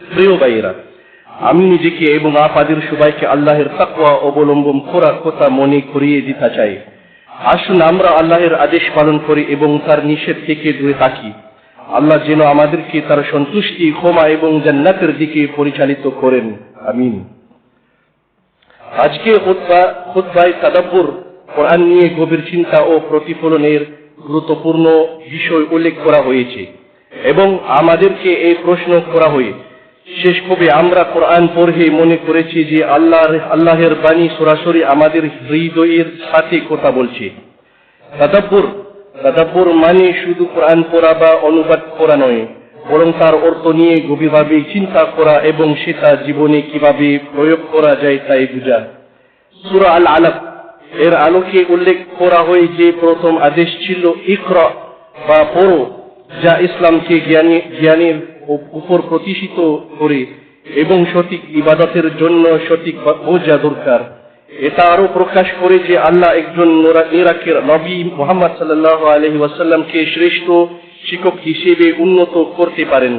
প্রিয় ভাইয়েরা, আমি নিজেকে এবং আপনাদের সবাইকে আল্লাহের তাকওয়া অবলম্বন করার কথা মনে করিয়ে দিতে চাই। আসুন আমরা আল্লাহের আদেশ পালন করি এবং তার নিষেধ থেকে দূরে থাকি। আল্লাহ যেন আমাদেরকে তার সন্তুষ্টি, ক্ষমা এবং জান্নাতের দিকে পরিচালিত করেন। আমিন। আজকে খুতবায় তাদাব্বুর কোরআন নিয়ে গভীর চিন্তা ও প্রতিফলনের গুরুত্বপূর্ণ বিষয় উল্লেখ করা হয়েছে এবং আমাদেরকে এই প্রশ্ন করা হয়, শেষ কবে আমরা কোরআন পড়ে মনে করেছি যে আল্লাহের বাণী সরাসরি আমাদের হৃদয়ের সাথে কথা বলছে। তাদাব্বুর মানে শুধু কোরআন পড়া বা অনুবাদ করা নয়, বরং তার অর্থ নিয়ে গভীরভাবে চিন্তা করা এবং সেটা জীবনে কিভাবে প্রয়োগ করা যায় তাই বোঝা। সূরা আল আলাক এর আলোকে উল্লেখ করা হয় যে প্রথম আদেশ ছিল ইকরা বা পড়ো, যা ইসলামকে জ্ঞানের উপর প্রতিষ্ঠিত করে এবং সঠিক ইবাদতের জন্য সঠিক বোঝা দরকার। এটা আরো প্রকাশ করে যে আল্লাহ একজন নিরাকের নবী মুহাম্মদ সাল্লাল্লাহু আলাইহি ওয়াসাল্লামকে শ্রেষ্ঠ শিক্ষক হিসেবে উন্নত করতে পারেন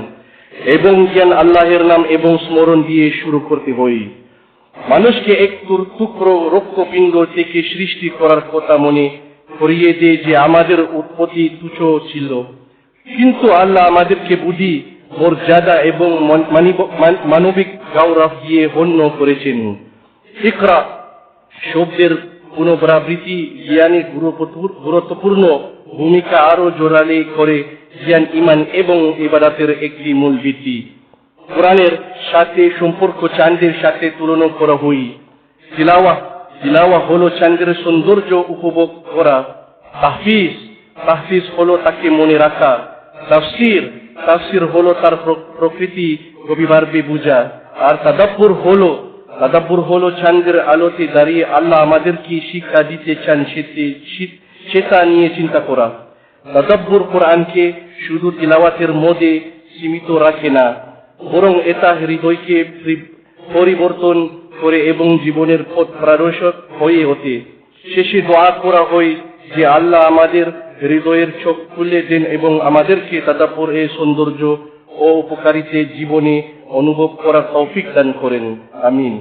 এবং জ্ঞান আল্লাহের নাম এবং স্মরণ দিয়ে শুরু করতে হয়। মানুষকে এক টুকরো রক্তপিণ্ড থেকে সৃষ্টি করার কথা মনে করিয়ে দেয় যে আমাদের উৎপত্তি তুচ্ছ ছিল, কিন্তু আল্লাহ আমাদেরকে বুদ্ধি, মর্যাদা এবং মানবিক গৌরব দিয়ে ধন্য করেছেন। ইকরা শব্দের পুনরাবৃত্তি জ্ঞানের গুরুত্বপূর্ণ ভূমিকা আরো জোরালো করে জ্ঞান, ঈমান এবং ইবাদতের একটি মূল ভিত্তি। কোরআনের সাথে সম্পর্ক চাঁদের সাথে তুলনা করা হয়। তিলাওয়া হলো চাঁদের সৌন্দর্য উপভোগ করা, তাহফিজ হলো তাকে মনে রাখা, তাফসির হলো তার প্রকৃতি গভীরভাবে বোঝা, আর তাদাব্বুর হলো চাঁদের আলোতে দাঁড়িয়ে আল্লাহ আমাদের কি শিক্ষা দিতে চান সেটা নিয়ে চিন্তা করা। তাদাব্বুর কোরআনকে শুধু তিলাওয়াতের মধ্যে সীমিত রাখে না, বরং এটা হৃদয়কে পরিবর্তন করে এবং জীবনের পথ প্রদর্শক হয়ে ওঠে। শেষে দোয়া করা হয় যে আল্লাহ আমাদের হৃদয়ের চোখ খুলে দেন এবং আমাদেরকে তাদাব্বুর এই সৌন্দর্য ও উপকারিতা জীবনে অনুভব করার তৌফিক দান করেন। আমিন।